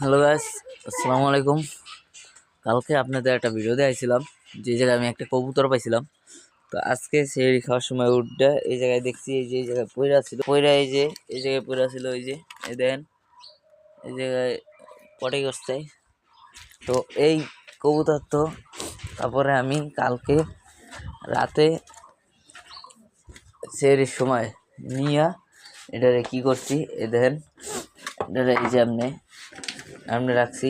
Hello guys, আসসালামু আলাইকুম। কালকে আপনাদের একটা ভিডিও দিয়েছিলাম যে জায়গায় আমি একটা কবুতর পাইছিলাম। তো আজকে সেই খাওয়ার সময় উঠে এই জায়গায় দেখছি, এই যে এই জায়গায় পইরা ছিল, পইরা এই যে এই জায়গায় পইরা ছিল, এই যে এই দেন এই জায়গায় পটে করছে। তো এই কবুতর তো তারপরে আমি কালকে রাতে সেই সময় নিয়া এটারে কি করছি, এ দেখেন এটারে এই যে আপনি রাখছি,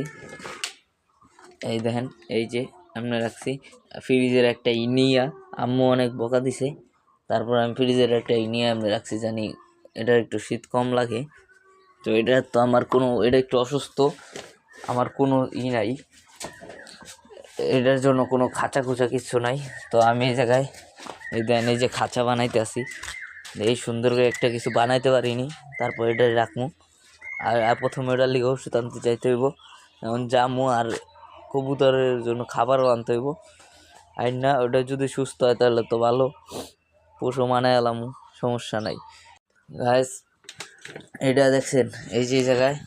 এই দেখেন এই যে আমরা রাখছি ফ্রিজের একটা ইনিয়া। আম্মু অনেক বকা দিছে, তারপর আমি ফ্রিজের একটা ইনিয়া আমি রাখছি, জানি এটা একটু শীত কম লাগে। তো এটা তো আমার কোনো, এটা একটু অসুস্থ, আমার কোনো নাই, এটার জন্য কোনো খাঁচা খুচা কিচ্ছু নাই। তো আমি এই জায়গায় এই দেন এই যে খাঁচা বানাইতে আসি, এই সুন্দর করে একটা কিছু বানাইতে পারিনি, তারপর এটা রাখবো। আর প্রথমে ওটার লিগে ওষুধ আনতে চাইতে হইব, এখন জামু আর কবুতরের জন্য খাবারও আনতে হইব। আর না ওটা যদি সুস্থ হয় তাহলে তো ভালো, পশু মানায় এলাম, সমস্যা নাই। গাইস এটা দেখছেন এই যে জায়গায়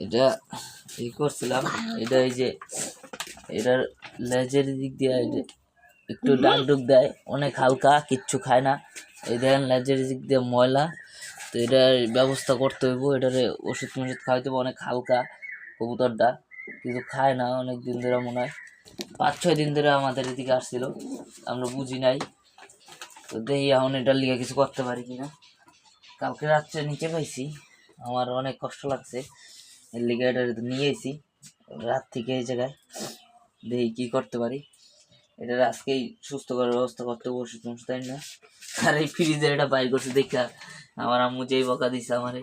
এটা এই করছিলাম, এটা এই যে এটার লেজের দিক দিয়ে একটু ডাক ডুক দেয়, অনেক হালকা, কিচ্ছু খায় না। এই দেখেন লেজের দিক দিয়ে ময়লা, তো এটার ব্যবস্থা করতে হইব, এটারে ওষুধ মষুধ খাওয়াইতে হবে। অনেক হালকা কবুতরটা, কিছু খায় না অনেক দিন ধরে, মনে হয় 5-6 দিন ধরে আমাদের এদিকে আসছিল, আমরা বুঝি নাই। তো দেখি এখন এটার লিগে কিছু করতে পারি কিনা। কালকে রাত্রে নিচে পাইছি, আমার অনেক কষ্ট লাগছে, এর লিগে এটা নিয়ে এসি রাত থেকে এই জায়গায়। দেখি কী করতে পারি, এটার আজকেই সুস্থ করার ব্যবস্থা করতে বসে তুমি, তাই না? আর এই ফ্রিজের এটা বাইর করছে দেখা আমার আম্মু যেই বকা দিছে আমারে,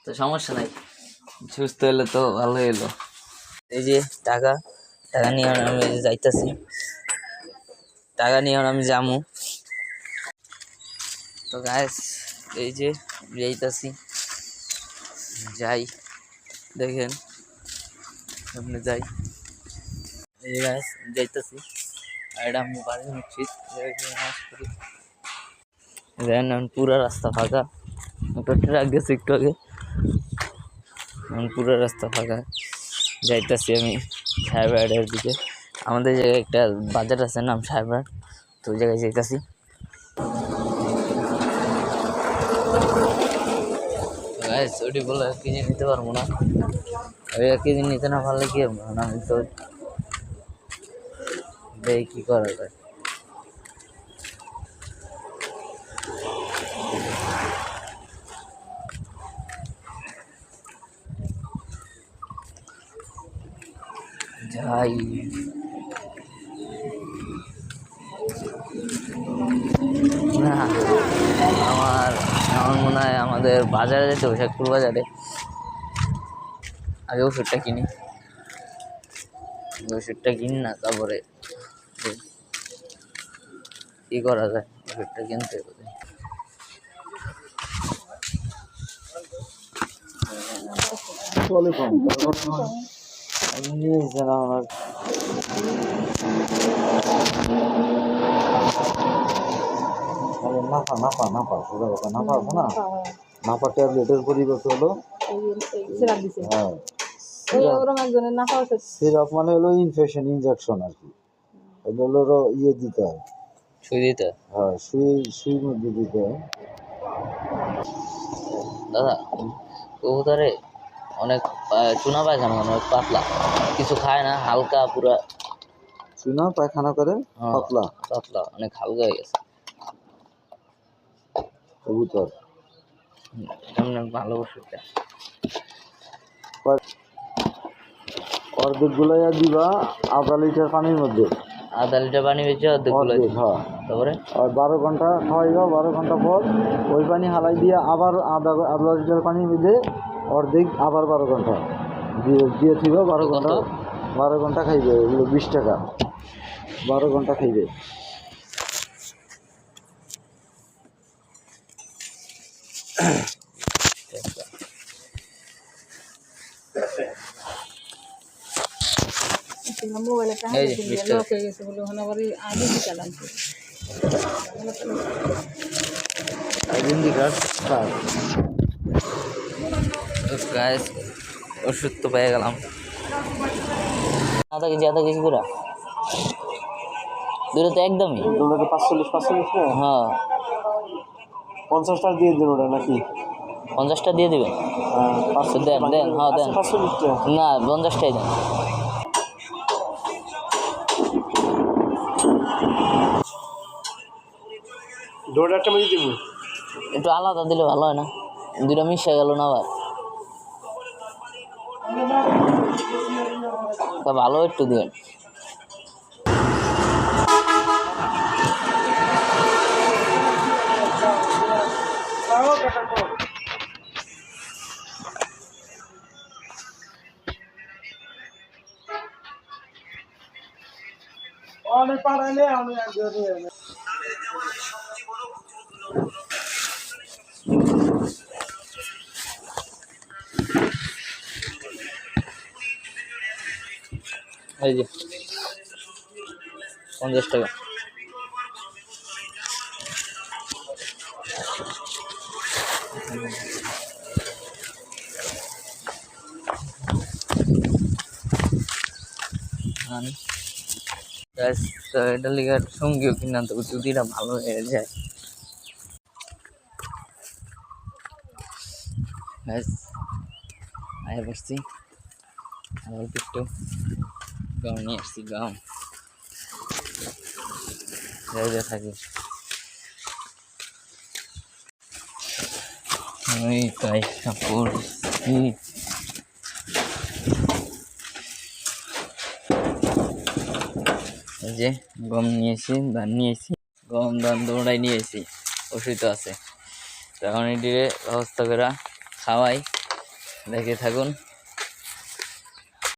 তো সমস্যা নাই, সুস্থ হলে তো ভালো এলো। এই যে টাকা টাকা নিয়ে আমি যাইতাছি, টাকা নিয়ে আমি যামু। তো গাইস এই যে যাইতাছি, যাই দেখেন সামনে যাই, এই যে গাইস যাইতাছি। আর এটা আমি বাড়ি উচিত দেখেন, পুরো রাস্তা ফাঁকা, একটা ট্রাক গেছে একটু আগে, পুরো রাস্তা ফাঁকা। যাইতাছি আমি সাহেবের দিকে, আমাদের জায়গায় একটা বাজার আছে নাম সাহেবের, তো ওই জায়গায় যাইতাছি। ওটি বলে 1 কেজি নিতে পারবো না, ওই 1 কেজি নিতে না পারলে কি হবে, আমি তো দেখি কী করা যায়। যাই না, আমার আমার মনে হয় আমাদের বাজারে যেতে হবে, শেখপুর বাজারে। আগে ওষুধটা কিনি, ওষুধটা কিনি না তারপরে কী করা যায়, ওষুধটা কিনতে হবে। নাফা নাফা নাফা সোজা কথা, নাফা আছে না, নাফা ট্যাবলেটের পরিবর্তে হলো হ্যাঁ সিরাপ, মানে হলো ইনফেকশন ইনজেকশন আর কি। এটা হলো ইয়ে দিতে হয়, সুই দিতে, হ্যাঁ সুই মধ্যে দিতে হয়। দাদা কবুতরে অনেক চুনা পায়খানা, অনেক পাতলা, কিছু খায় না, হালকা পুরা চুনা পায়খানা করে, পাতলা পাতলা, অনেক হালকা হয়ে গেছে কবুতর। ভালো ওষুধটা অর্ধেক গুলাইয়া দিবা আধা লিটার পানির মধ্যে, আধা লিটার পানি বেঁচে অর্ধেক গুলো, হ্যাঁ। তারপরে আর 12 ঘন্টা খাওয়াইবা, 12 ঘন্টা পর ওই পানি হালাই দিয়ে আবার আধা লিটার পানির মধ্যে অর্ধেক, আবার 12 ঘন্টা দিয়ে থিব, 12 ঘন্টা 12 ঘন্টা খাইবে, এগুলো 20 টাকা, 12 ঘন্টা খাইবে। ওষুধ তো পেয়ে গেলাম। আধা কেজি করে দুটো তো একদমই। তোমরা তো 45 না? হ্যাঁ 50টা দিয়ে দিন ওটা নাকি? 50টা দিয়ে দিবেন। দেন দেন, হ্যাঁ দেন। 45টা না 50টাই দেন। দৌড় একটা মেরে দিব। একটু আলাদা দিলে ভালো হয় না? দুটো মিশে গেল না আবার। তা ভালো একটু দিন। অনেক পাড়াইলে আমি এই যে 50 টাকা। Guys, তো এটা লিগে একটা সঙ্গীও কিনা তো জুতিটা ভালো হয়ে যায়। Guys, আয় বসছি অল্প একটু গম নিয়ে আসছি, গম রেডে থাকি। ওই তাই পড়ছি। এই যে গম নিয়েছি, ধান নিয়েছি, গম ধান দৌড়াই নিয়েছি, ওষুধ আছে। তো এখন এটির ব্যবস্থা করে খাওয়াই, দেখে থাকুন।